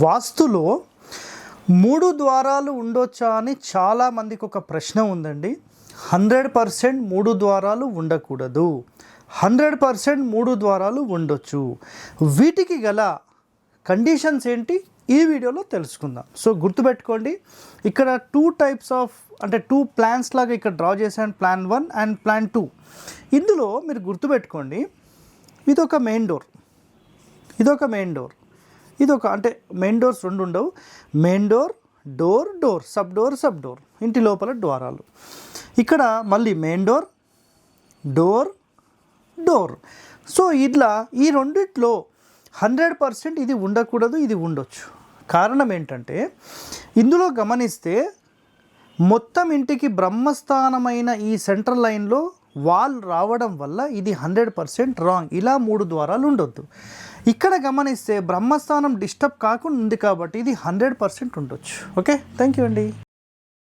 వాస్తులో 3 ద్వారాలు ఉండొచ్చా అని చాలామందికి ఒక ప్రశ్న ఉందండి. 100% 3 ద్వారాలు ఉండకూడదు, 100% 3 ద్వారాలు ఉండొచ్చు. వీటికి గల కండిషన్స్ ఏంటి ఈ వీడియోలో తెలుసుకుందాం. సో గుర్తుపెట్టుకోండి, ఇక్కడ 2 టైప్స్ ఆఫ్ అంటే 2 ప్లాన్స్ లాగా ఇక్కడ డ్రా చేశాను, ప్లాన్ 1 అండ్ ప్లాన్ 2. ఇందులో మీరు గుర్తుపెట్టుకోండి, ఇదొక మెయిన్ డోర్, ఇదొక మెయిన్ డోర్, ఇదొక అంటే మెయిన్ డోర్స్ 2 ఉండవు. Main door, door, door, sub door, sub door, ఇంటి లోపల ద్వారాలు. ఇక్కడ మళ్ళీ main door, door, door. So ఇట్లా ఈ రెండిట్లో 100% ఇది ఉండకూడదు, ఇది ఉండొచ్చు. కారణం ఏంటంటే ఇందులో గమనిస్తే మొత్తం ఇంటికి బ్రహ్మస్థానమైన ఈ సెంట్రల్ లైన్లో వాల్ రావడం వల్ల ఇది 100% రాంగ్. ఇలా 3 ద్వారాలు ఉండొద్దు. ఇక్కడ గమనిస్తే బ్రహ్మస్థానం డిస్టర్బ్ కాకుండా ఉంది కాబట్టి ఇది 100% ఉండొచ్చు. ఓకే, థ్యాంక్ యూ అండి.